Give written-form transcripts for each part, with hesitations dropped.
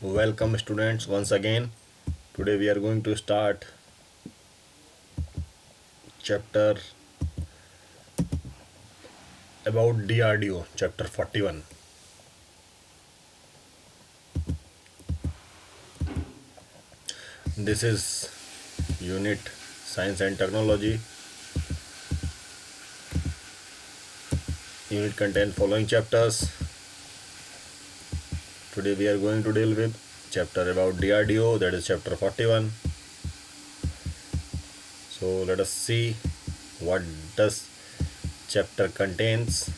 Welcome students once again. Today we are going to start chapter about DRDO, chapter 41. This is unit Science and Technology. Unit contains following chapters. Today we are going to deal with chapter about DRDO, that is chapter 41. So let us see what does chapter contains.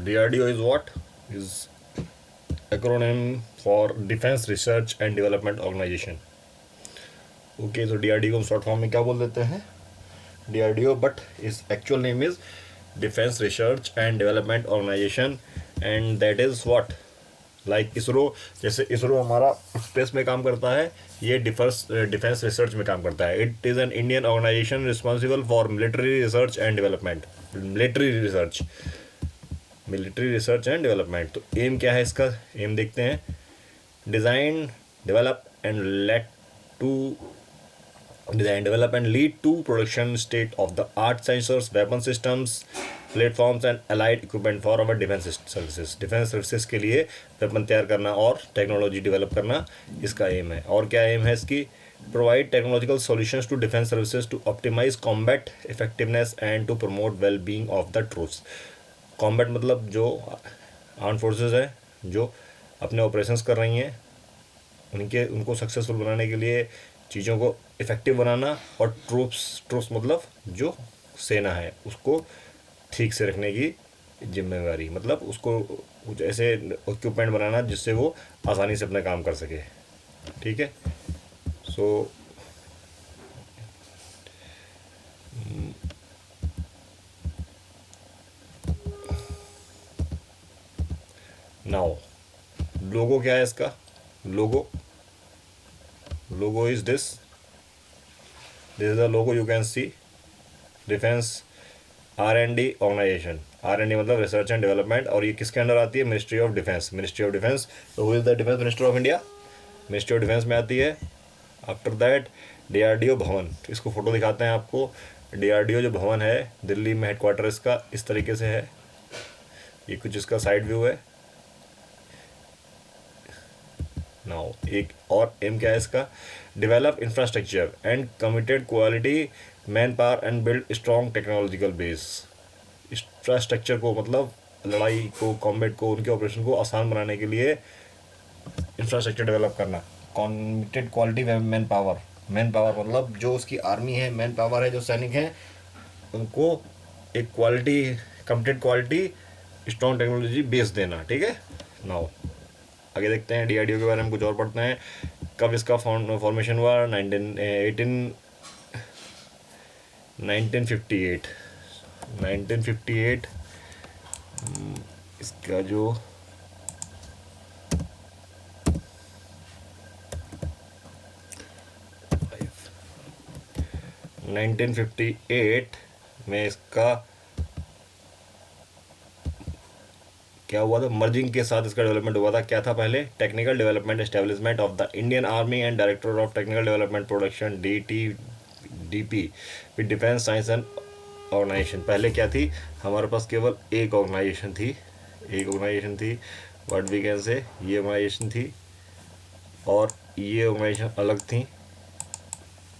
DRDO is what? Is acronym for Defense Research and Development Organization. Okay तो DRDO को हम short form में क्या बोल देते हैं? DRDO, but its actual name is defence research and development organisation, and that is what like ISRO. जैसे इसरो हमारा स्पेस में काम करता है, ये डिफेंस रिसर्च में काम करता है. It is an Indian organisation responsible for military research and development. Military research and development. तो एम क्या है इसका? एम देखते हैं. Design, develop and lead to production state of the art sensors, weapon systems, platforms and allied equipment for our defence services. Defence services के लिए weapon तैयार करना और टेक्नोलॉजी डेवलप करना इसका एम है. और क्या एम है इसकी? Provide technological solutions to defence services to optimise combat effectiveness and to promote well being of the troops. Combat मतलब जो आर्म फोर्सेज है जो अपने ऑपरेशंस कर रही हैं उनको सक्सेसफुल बनाने के लिए चीज़ों को इफ़ेक्टिव बनाना, और ट्रूप्स मतलब जो सेना है उसको ठीक से रखने की जिम्मेवारी, मतलब उसको कुछ ऐसे इक्विपमेंट बनाना जिससे वो आसानी से अपना काम कर सके. ठीक है. सो नाउ लोगो क्या है इसका? Logo is this is the logo you can see. Defence R&D organisation. R&D मतलब रिसर्च एंड डेवलपमेंट, और ये किसके अंडर आती है? Ministry of defence. तो who is the defence minister of India? Ministry of defence में आती है. आफ्टर दैट DRDO भवन. इसको फोटो दिखाते हैं आपको. DRDO जो भवन है दिल्ली में हेडक्वार्टर इसका इस तरीके से है. ये कुछ इसका साइड व्यू है. नाउ एक और एम क्या है इसका? Develop infrastructure and committed quality man power and build strong technological base. Infrastructure को मतलब लड़ाई को, कॉम्बैट को, उनके ऑपरेशन को आसान बनाने के लिए इंफ्रास्ट्रक्चर डेवलप करना. कमिटेड क्वालिटी मैन पावर मतलब जो उसकी आर्मी है, मैन पावर है, जो सैनिक हैं उनको एक quality, committed quality, strong technology base देना. ठीक है. नाउ आगे देखते हैं DRDO के बारे में कुछ और पढ़ते हैं. कब इसका फॉर्मेशन हुआ? 1958. इसका जो में इसका क्या हुआ था? मर्जिंग के साथ इसका डेवलपमेंट हुआ था. क्या था पहले? Technical development establishment of the Indian army and director of technical development production DTDP with defence science and organisation. पहले क्या थी? हमारे पास केवल एक ऑर्गेनाइजेशन थी. व्हाट वी कैन से, ये ऑर्गेनाइजेशन थी और ये ऑर्गेनाइजेशन अलग थी.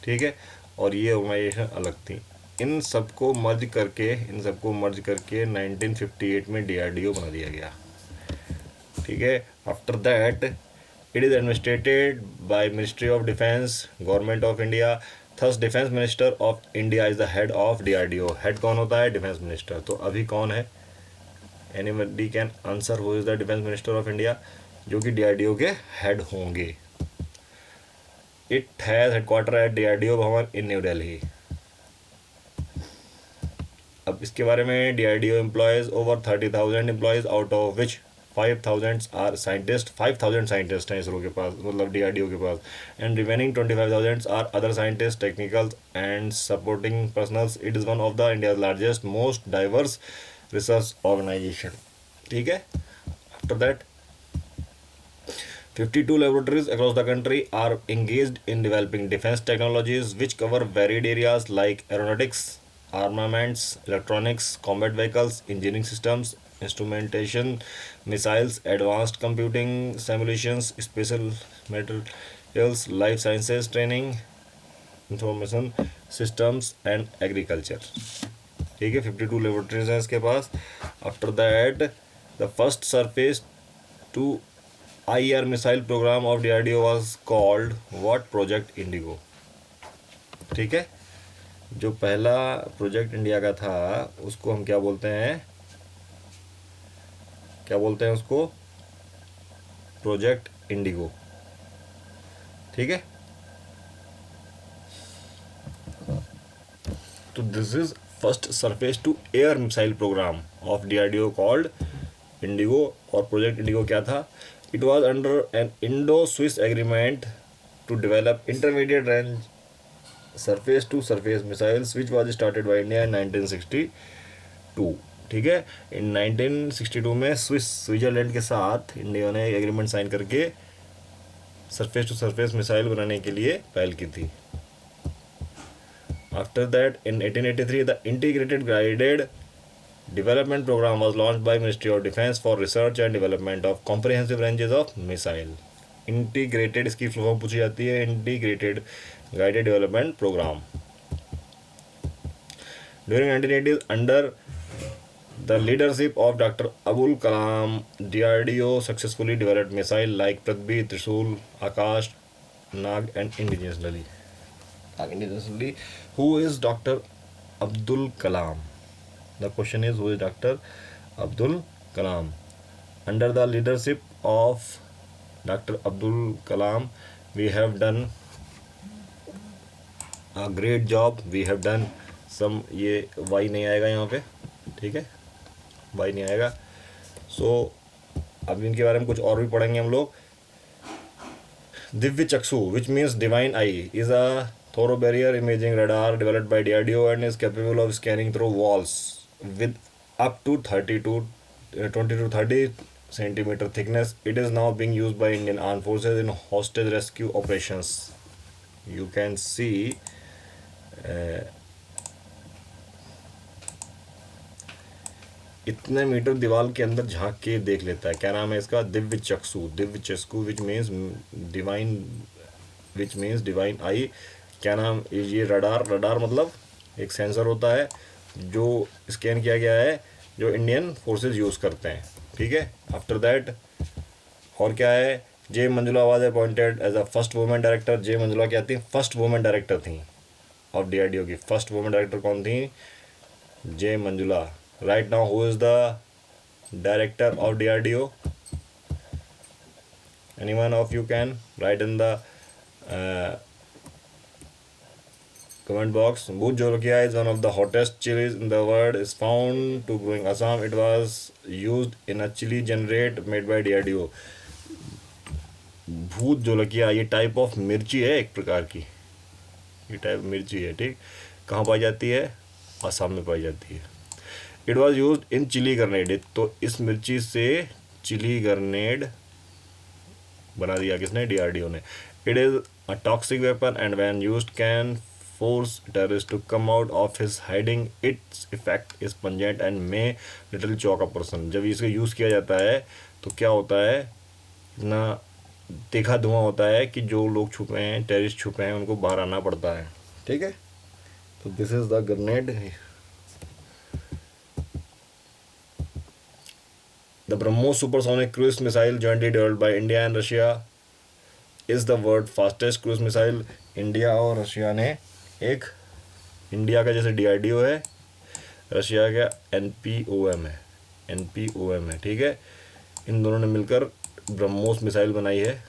ठीक है. और ये ऑर्गेनाइजेशन अलग थी. इन सबको मर्ज करके 1958 में DRDO बना दिया गया. ठीक है. After that it is administered by ministry of defence, government of India. Thus defence minister of India is the head of DRDO. Head कौन होता है? Defence minister. तो अभी कौन है? Anybody can answer who is the defence minister of India, जो कि DRDO के हेड होंगे. It has headquarter at DRDO Bhavan in new Delhi. अब इसके बारे में DRDO employees over 30,000 employees, out of which 5,000 are scientist, 5,000 scientist हैं इसरो के पास, मतलब DRDO के पास, and remaining 25,000 are other scientist, technical and supporting personnels. It is one of the India largest most diverse research organization. ठीक है. After that 52 laboratories across the country are engaged in developing defense technologies which cover varied areas like aeronautics, armaments, electronics, combat vehicles, engineering systems, instrumentation, missiles, advanced computing, simulations, special materials, life sciences training, information systems and agriculture. ठीक है. 52 laboratories हैं इसके पास. After that the first surface to IR missile programme of DRDO was called what? Project Indigo. ठीक है. जो पहला project India का था उसको हम क्या बोलते हैं? क्या बोलते हैं उसको? Project Indigo. ठीक है. तो this is first surface to air missile programme of DRDO called Indigo. और प्रोजेक्ट इंडिगो क्या था? It was under an Indo-Swiss agreement to develop intermediate range surface-to-surface missiles, which was started by India in 1962. ठीक है. इन 1962 में Switzerland के साथ India ने agreement sign करके सरफेस टू सरफेस मिसाइल बनाने के लिए पहल की थी. After that in 1883 the integrated guided development program was launched by Ministry of Defence for research and development of comprehensive ranges of missile. Integrated इसकी full form पूछी जाती है. Integrated Guided Development Program. During 1980s, under the leadership of Dr. Abul Kalam, DRDO successfully developed missiles like Prithvi, Trishul, Akash, Nag and indigenously. Who is Dr. Abdul Kalam? The question is, who is Dr. Abdul Kalam? Under the leadership of Dr. Abdul Kalam, we have done a great job. We have done some. ये Y नहीं आएगा यहाँ पे. ठीक है. Y नहीं आएगा. So अब इनके बारे में कुछ और भी पढ़ेंगे हम लोग. दिव्य चक्षु, which means divine eye, is a thorough barrier imaging radar developed by DRDO and is capable of scanning through walls with up to 20 to 30 centimeter thickness. It is now being used by Indian Armed Forces in hostage rescue operations. You can see इतने metre दीवार के अंदर झांक के देख लेता है. क्या नाम है इसका? दिव्य चक्षु. दिव्य चक्षु विच मीन्स डिवाइन आई. क्या नाम? ये रडार मतलब एक सेंसर होता है जो स्कैन किया गया है, जो इंडियन फोर्सेस यूज़ करते हैं. ठीक है. आफ्टर दैट और क्या है? J Manjula was appointed as a first women director. J Manjula क्या थी? फर्स्ट वुमेन डायरेक्टर थी ऑफ DRDO की. फर्स्ट वुमेन डायरेक्टर कौन थी? J Manjula. Right now who is the director of DRDO? Anyone of you can write in the comment box. Bhut Jolokia is one of the hottest chilies in the world. Is found to grow in Assam. It was used in a chili generate made by DRDO. भूत जोलकिया ये type of मिर्ची है, एक प्रकार की ये type मिर्ची है. ठीक. कहाँ पाई जाती है? असम में पाई जाती है. It was use in chilli grenade. तो इस मिर्ची से चिली ग्रेनेड बना दिया किसने? DRDO ने. It is a toxic weapon and when used can force terrorists to come out of his hiding. Its effect is pungent and may little shock a person. जब इसका यूज़ किया जाता है तो क्या होता है? इतना तीखा धुआं होता है कि जो लोग छुपे हैं, टेररिस्ट छुपे हैं, उनको बाहर आना पड़ता है. ठीक है. तो this is the grenade. The BrahMos supersonic cruise missile jointly developed by India and Russia is the world fastest cruise missile. India और रशिया ने एक, इंडिया का जैसे DRDO है, रशिया का NPOM है. ठीक है. इन दोनों ने मिलकर ब्रह्मोस मिसाइल बनाई है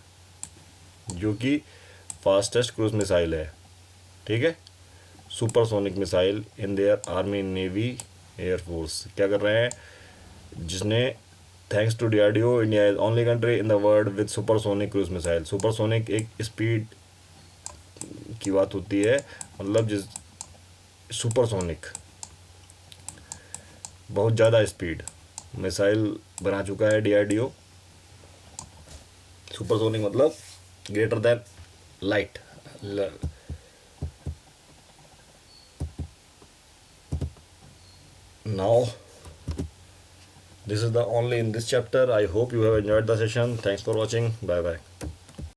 जो कि फास्टेस्ट क्रूज मिसाइल है. ठीक है. Supersonic missile in their army, navy, air force. क्या कर रहे हैं? जिसने thanks to DRDO, India is only country in the world with supersonic cruise missile. Supersonic एक स्पीड की बात होती है, मतलब जिस सुपरसोनिक बहुत ज़्यादा स्पीड मिसाइल बना चुका है डीआरडीओ। सुपरसोनिक मतलब greater than light. Now this is the only in this chapter. I hope you have enjoyed the session. Thanks for watching. Bye bye.